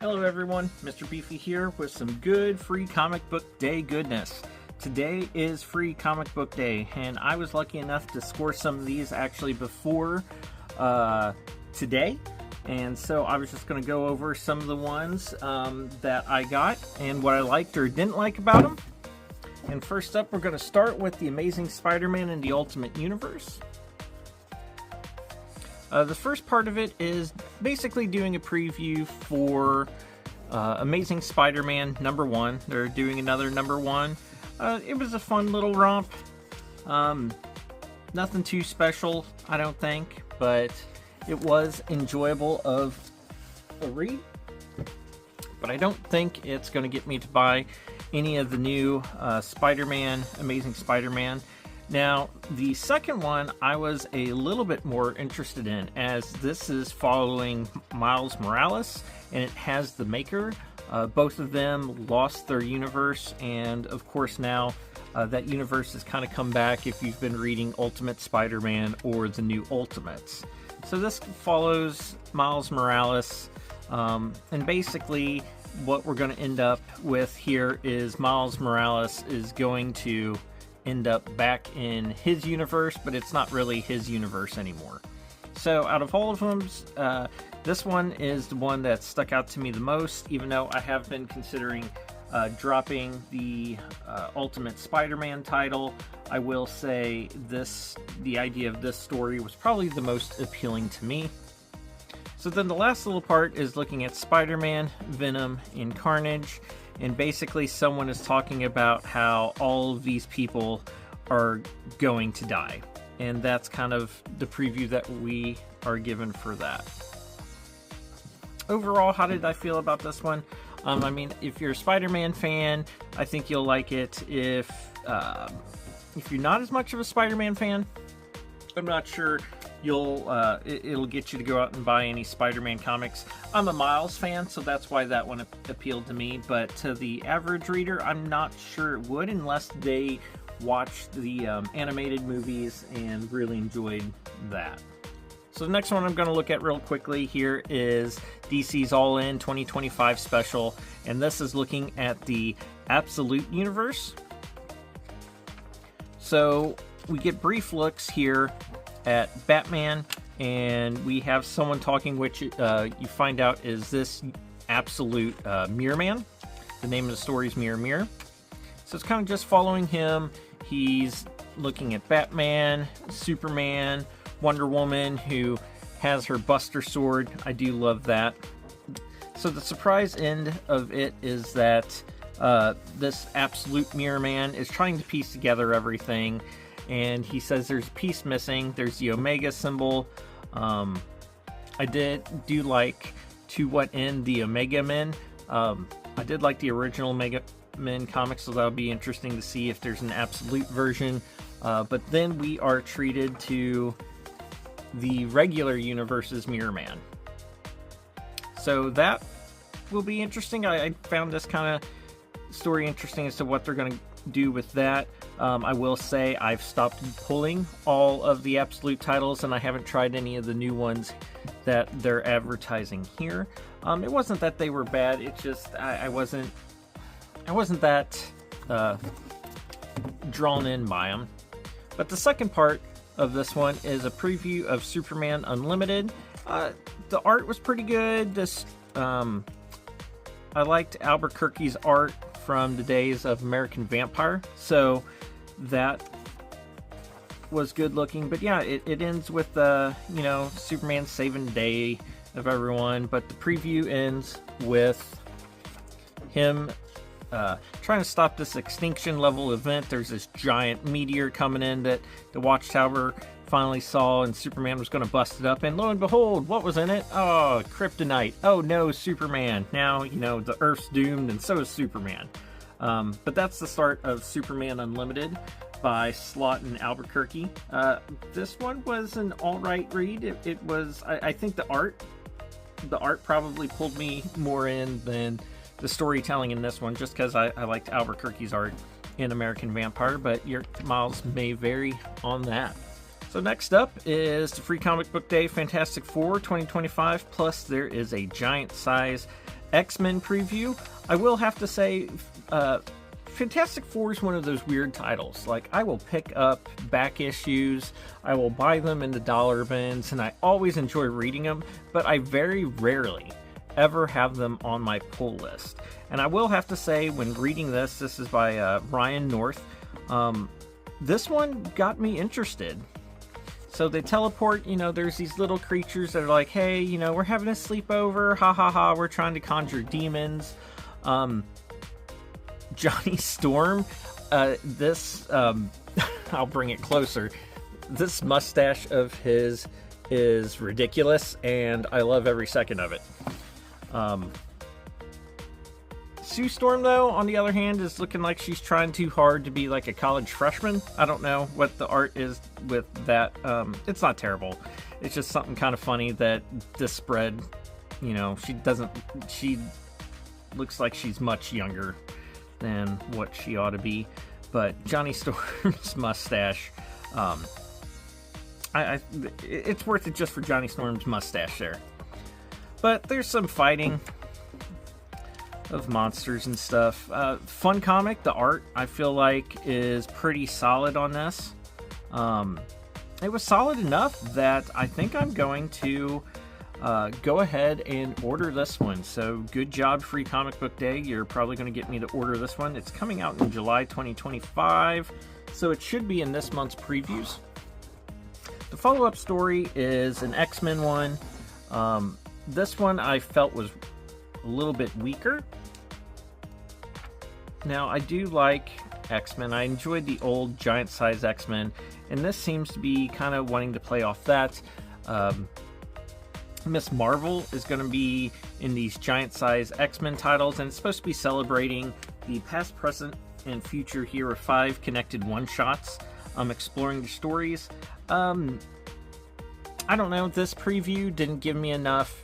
Hello everyone, Mr. Beefy here with some good free comic book day goodness. Today is free comic book day, and I was lucky enough to score some of these actually before today. And so I was just going to go over some of the ones that I got and what I liked or didn't like about them. And first up, we're going to start with The Amazing Spider-Man in the Ultimate Universe. The first part of it is basically doing a preview for Amazing Spider-Man #1. They're doing another #1. It was a fun little romp. Nothing too special, I don't think, but it was enjoyable of a read. But I don't think it's going to get me to buy any of the new Spider-Man, Amazing Spider-Man. Now, the second one I was a little bit more interested in, as this is following Miles Morales, and it has the Maker. Both of them lost their universe, and of course now that universe has kind of come back if you've been reading Ultimate Spider-Man or the New Ultimates. So this follows Miles Morales, and basically what we're going to end up with here is Miles Morales is going to end up back in his universe, but it's not really his universe anymore. So out of all of them, this one is the one that stuck out to me the most, even though I have been considering dropping the Ultimate Spider-Man title. I will say the idea of this story was probably the most appealing to me. So then the last little part is looking at Spider-Man, Venom, and Carnage. And basically someone is talking about how all of these people are going to die. And that's kind of the preview that we are given for that. Overall, how did I feel about this one? I mean, if you're a Spider-Man fan, I think you'll like it. If you're not as much of a Spider-Man fan, I'm not sure it'll get you to go out and buy any Spider-Man comics. I'm a Miles fan, so that's why that one appealed to me, but to the average reader, I'm not sure it would unless they watched the animated movies and really enjoyed that. So the next one I'm going to look at real quickly here is DC's All In 2025 special, and this is looking at the Absolute Universe. So we get brief looks here at Batman, and we have someone talking, which you find out is this Absolute Mirror Man. The name of the story is Mirror Mirror. So it's kind of just following him. He's looking at Batman, Superman, Wonder Woman, who has her Buster Sword. I do love that. So the surprise end of it is that this Absolute Mirror Man is trying to piece together everything. And he says there's a piece missing. There's the Omega symbol. I do like To What End the Omega Men. I did like the original Omega Men comics, so that'll be interesting to see if there's an absolute version. But then we are treated to the regular universe's Mirror Man. So that will be interesting. I found this kind of story interesting as to what they're going to do with that. I will say I've stopped pulling all of the Absolute titles, and I haven't tried any of the new ones that they're advertising here. It wasn't that they were bad, it's just I wasn't that drawn in by them. But the second part of this one is a preview of Superman Unlimited. The art was pretty good. I liked Albuquerque's art from the days of American Vampire, so that was good looking. But yeah, it ends with Superman saving the day of everyone, but the preview ends with him trying to stop this extinction level event. There's this giant meteor coming in that the Watchtower finally saw, and Superman was going to bust it up, and lo and behold, what was in it? Oh, kryptonite. Oh no, Superman. Now, the Earth's doomed, and so is Superman. But that's the start of Superman Unlimited by Slott and Albuquerque. This one was an alright read. It was, I think the art probably pulled me more in than the storytelling in this one, just because I liked Albuquerque's art in American Vampire, but your miles may vary on that. So next up is the Free Comic Book Day Fantastic Four 2025, plus there is a giant size X-Men preview, I will have to say, Fantastic Four is one of those weird titles. Like, I will pick up back issues, I will buy them in the dollar bins, and I always enjoy reading them, but I very rarely ever have them on my pull list. And I will have to say, when reading this is by Ryan North, this one got me interested. So they teleport, there's these little creatures that are like, hey, we're having a sleepover, ha ha ha, we're trying to conjure demons. Johnny Storm, I'll bring it closer. This mustache of his is ridiculous, and I love every second of it. Sue Storm, though, on the other hand, is looking like she's trying too hard to be like a college freshman. I don't know what the art is with that. It's not terrible. It's just something kind of funny that this spread, she looks like she's much younger than what she ought to be. But Johnny Storm's mustache, it's worth it just for Johnny Storm's mustache there. But there's some fighting of monsters and stuff. Fun comic. The art, I feel like, is pretty solid on this. It was solid enough that I think I'm going to go ahead and order this one. So good job, Free Comic Book Day. You're probably going to get me to order this one. It's coming out in July 2025, so it should be in this month's previews. The follow-up story is an X-Men one. This one I felt was a little bit weaker. Now, I do like X-Men. I enjoyed the old giant-size X-Men, and this seems to be kind of wanting to play off that. Miss Marvel is going to be in these giant-size X-Men titles, and it's supposed to be celebrating the past, present, and future here of 5 connected one-shots, exploring the stories. I don't know, this preview didn't give me enough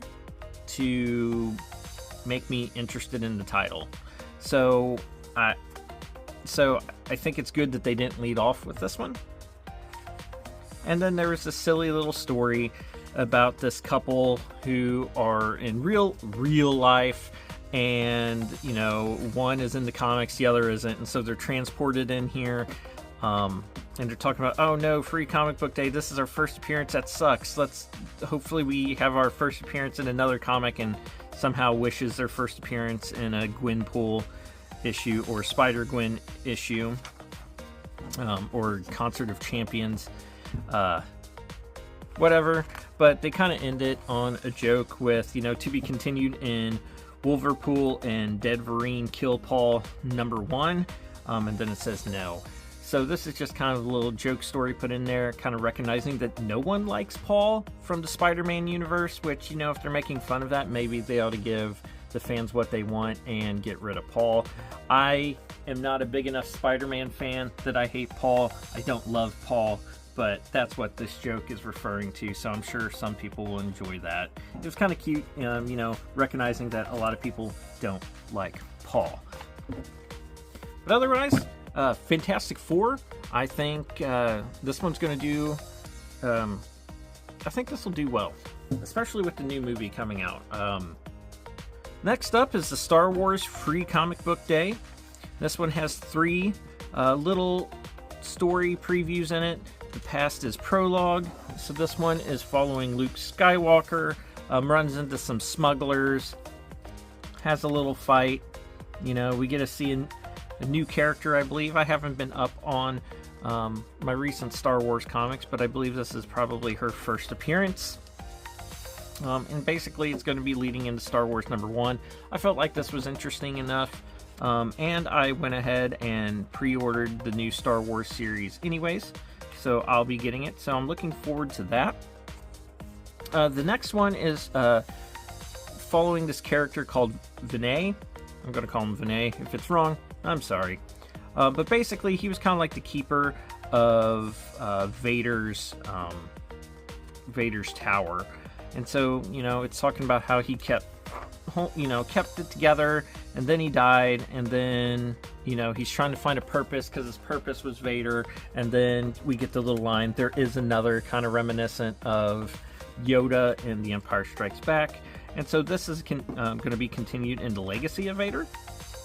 to make me interested in the title. So I think it's good that they didn't lead off with this one. And then there was a silly little story about this couple who are in real life, and one is in the comics, the other isn't, and so they're transported in here. And they're talking about, oh no, Free Comic Book Day, this is our first appearance, that sucks. Hopefully we have our first appearance in another comic, and somehow Wish is their first appearance in a Gwenpool issue, or Spider-Gwen issue, or Concert of Champions, whatever. But they kind of end it on a joke with, to be continued in Wolverpool and Deadverine Kill Paul #1, and then it says no. So this is just kind of a little joke story put in there, kind of recognizing that no one likes Paul from the Spider-Man universe, which, if they're making fun of that, maybe they ought to give the fans what they want and get rid of Paul. I am not a big enough Spider-Man fan that I hate Paul. I don't love Paul, but that's what this joke is referring to, so I'm sure some people will enjoy that. It was kind of cute, recognizing that a lot of people don't like Paul. But otherwise, Fantastic Four, I think this one's going to do, I think this will do well, especially with the new movie coming out. Next up is the Star Wars Free Comic Book Day. This one has 3 little story previews in it. The past is prologue, so this one is following Luke Skywalker, runs into some smugglers, has a little fight. We get to see a new character, I believe. I haven't been up on my recent Star Wars comics, but I believe this is probably her first appearance. And basically it's going to be leading into Star Wars #1. I felt like this was interesting enough, and I went ahead and pre-ordered the new Star Wars series anyways, so I'll be getting it, so I'm looking forward to that. The next one is following this character called Vinay. I'm going to call him Vinay. If it's wrong, I'm sorry. But basically, he was kind of like the keeper of Vader's tower. And so, it's talking about how he kept it together, and then he died, and then, he's trying to find a purpose because his purpose was Vader, and then we get the little line, there is another, kind of reminiscent of Yoda in The Empire Strikes Back. And so this is going to be continued into Legacy of Vader.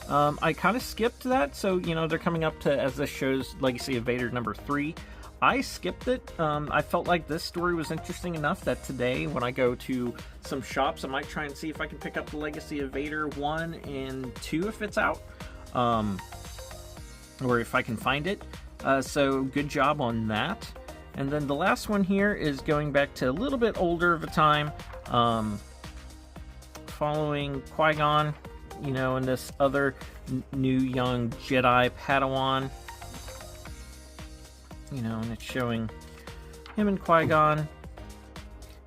I kind of skipped that, so they're coming up to, as this shows, Legacy of Vader number 3. I skipped it. I felt like this story was interesting enough that today, when I go to some shops, I might try and see if I can pick up the Legacy of Vader 1 and 2 if it's out, or if I can find it. So good job on that. And then the last one here is going back to a little bit older of a time, following Qui-Gon, and this other new young Jedi Padawan. And it's showing him and Qui-Gon.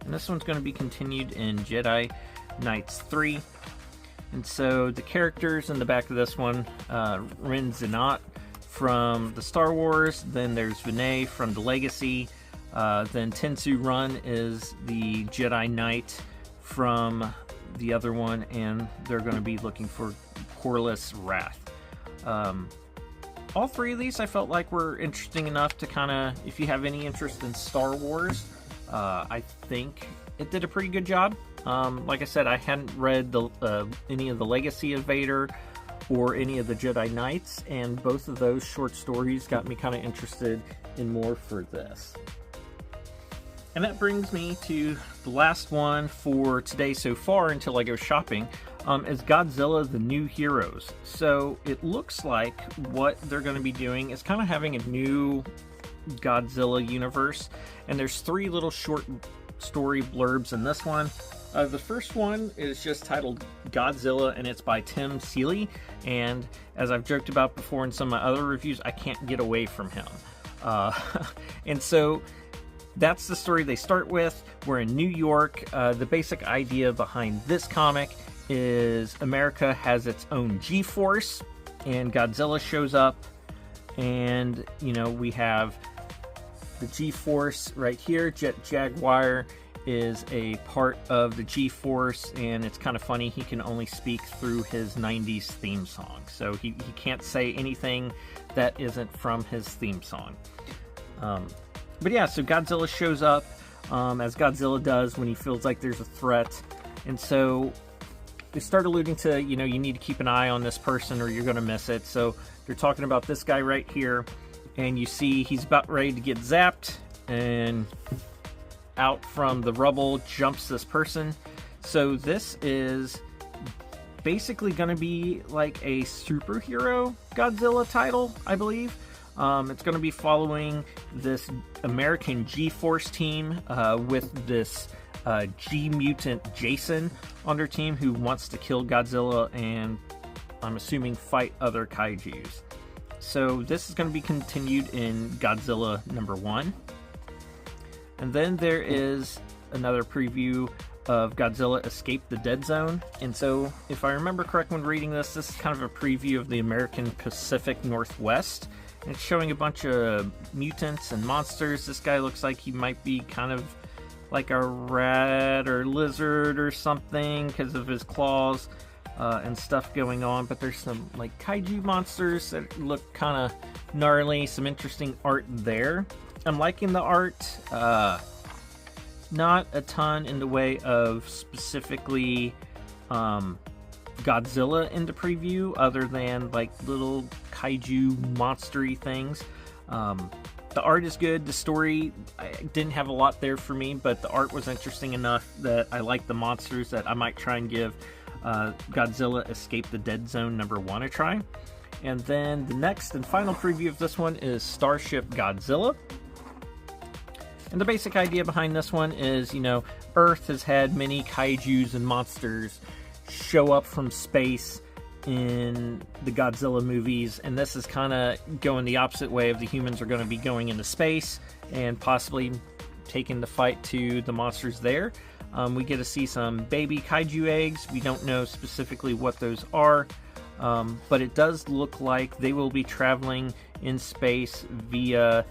And this one's going to be continued in Jedi Knights 3. And so the characters in the back of this one, Ren Zenat from the Star Wars, then there's Vinay from the Legacy, then Tensu Run is the Jedi Knight from the other one, and they're going to be looking for Corliss Wrath. All three of these I felt like were interesting enough to kind of, if you have any interest in Star Wars, I think it did a pretty good job. Like I said, I hadn't read any of the Legacy of Vader or any of the Jedi Knights, and both of those short stories got me kind of interested in more for this. And that brings me to the last one for today so far until I go shopping, is Godzilla The New Heroes. So it looks like what they're going to be doing is kind of having a new Godzilla universe, and there's 3 little short story blurbs in this one. The first one is just titled Godzilla, and it's by Tim Seeley, and as I've joked about before in some of my other reviews, I can't get away from him. And so that's the story they start with. We're in New York. The basic idea behind this comic is America has its own G-Force, and Godzilla shows up, and we have the G-Force right here. Jet Jaguar is a part of the G-Force, and it's kind of funny, he can only speak through his 90s theme song, so he can't say anything that isn't from his theme song. But yeah, so Godzilla shows up, as Godzilla does when he feels like there's a threat, and so they start alluding to, you need to keep an eye on this person or you're going to miss it. So they're talking about this guy right here, and you see he's about ready to get zapped, and out from the rubble jumps this person. So this is basically going to be like a superhero Godzilla title, I believe. It's going to be following this American G-Force team with this G-Mutant Jason on their team who wants to kill Godzilla and, I'm assuming, fight other kaijus. So this is going to be continued in Godzilla number 1. And then there is another preview of Godzilla Escape the Dead Zone. And so, if I remember correct when reading this, this is kind of a preview of the American Pacific Northwest. And it's showing a bunch of mutants and monsters. This guy looks like he might be kind of like a rat or lizard or something because of his claws and stuff going on. But there's some like kaiju monsters that look kind of gnarly. Some interesting art there. I'm liking the art. Not a ton in the way of specifically Godzilla in the preview, other than like little kaiju monstery things. The art is good. The story, I didn't have a lot there for me, but the art was interesting enough that I like the monsters that I might try and give Godzilla Escape the Dead Zone number 1 a try. And then the next and final preview of this one is Starship Godzilla. And the basic idea behind this one is, Earth has had many kaijus and monsters show up from space in the Godzilla movies, and this is kind of going the opposite way of the humans are going to be going into space and possibly taking the fight to the monsters there. We get to see some baby kaiju eggs. We don't know specifically what those are, but it does look like they will be traveling in space via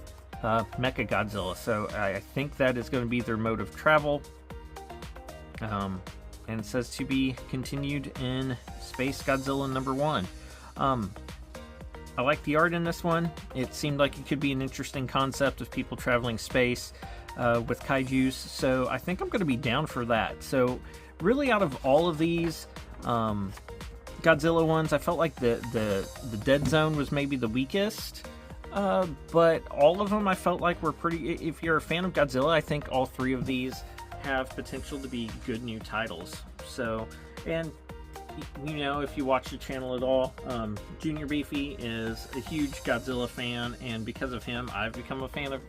Mechagodzilla, so I think that is going to be their mode of travel. And it says to be continued in Space Godzilla number 1. I like the art in this one. It seemed like it could be an interesting concept of people traveling space with kaijus, so I think I'm going to be down for that. So really out of all of these Godzilla ones, I felt like the Dead Zone was maybe the weakest. But all of them I felt like were pretty... If you're a fan of Godzilla, I think all three of these have potential to be good new titles. So, and you know, if you watch the channel at all, Junior Beefy is a huge Godzilla fan, and because of him, I've become a fan of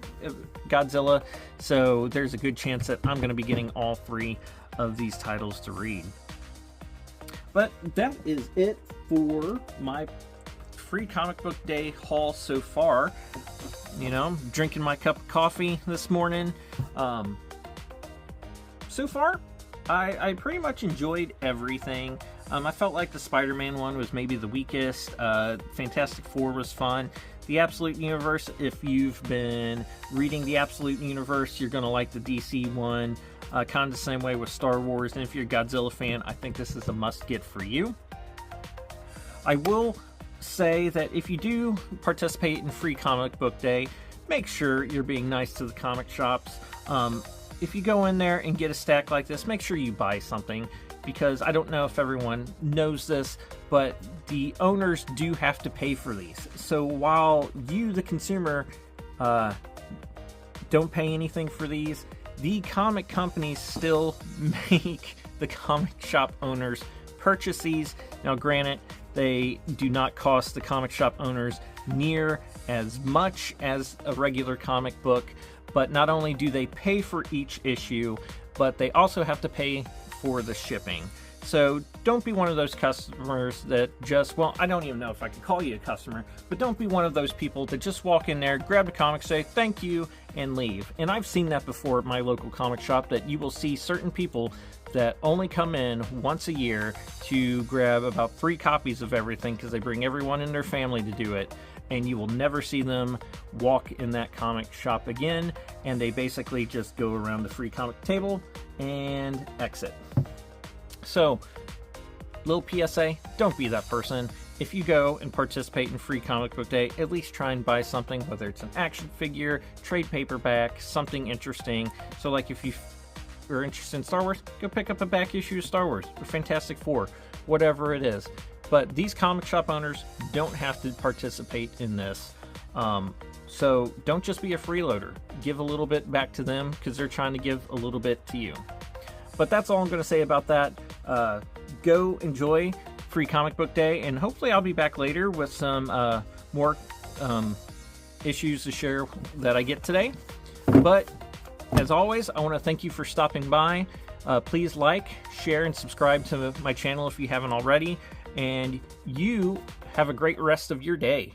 Godzilla. So there's a good chance that I'm going to be getting all three of these titles to read. But that is it for my free comic book day haul so far. You know, I'm drinking my cup of coffee this morning. So far, I pretty much enjoyed everything. I felt like the Spider-Man one was maybe the weakest. Fantastic Four was fun. The Absolute Universe, if you've been reading the Absolute Universe, you're going to like the DC one. Kind of the same way with Star Wars. And if you're a Godzilla fan, I think this is a must-get for you. I will say that if you do participate in Free Comic Book Day, make sure you're being nice to the comic shops. If you go in there and get a stack like this, make sure you buy something, because I don't know if everyone knows this, but the owners do have to pay for these. So while you, the consumer, don't pay anything for these, the comic companies still make the comic shop owners purchase these. Now granted, they do not cost the comic shop owners near as much as a regular comic book, but not only do they pay for each issue, but they also have to pay for the shipping. So don't be one of those customers that just, well, I don't even know if I can call you a customer, but don't be one of those people that just walk in there, grab a comic, say thank you, and leave. And I've seen that before at my local comic shop, that you will see certain people that only come in once a year to grab about 3 copies of everything because they bring everyone in their family to do it, and you will never see them walk in that comic shop again, and they basically just go around the free comic table and exit. So, little PSA, don't be that person. If you go and participate in Free Comic Book Day, at least try and buy something, whether it's an action figure, trade paperback, something interesting. So like if you are interested in Star Wars, go pick up a back issue of Star Wars or Fantastic Four, whatever it is. But these comic shop owners don't have to participate in this. So don't just be a freeloader. Give a little bit back to them because they're trying to give a little bit to you. But that's all I'm going to say about that. Go enjoy Free Comic Book Day, and hopefully I'll be back later with some more issues to share that I get today. But as always, I want to thank you for stopping by. Please like, share, and subscribe to my channel if you haven't already. And you have a great rest of your day.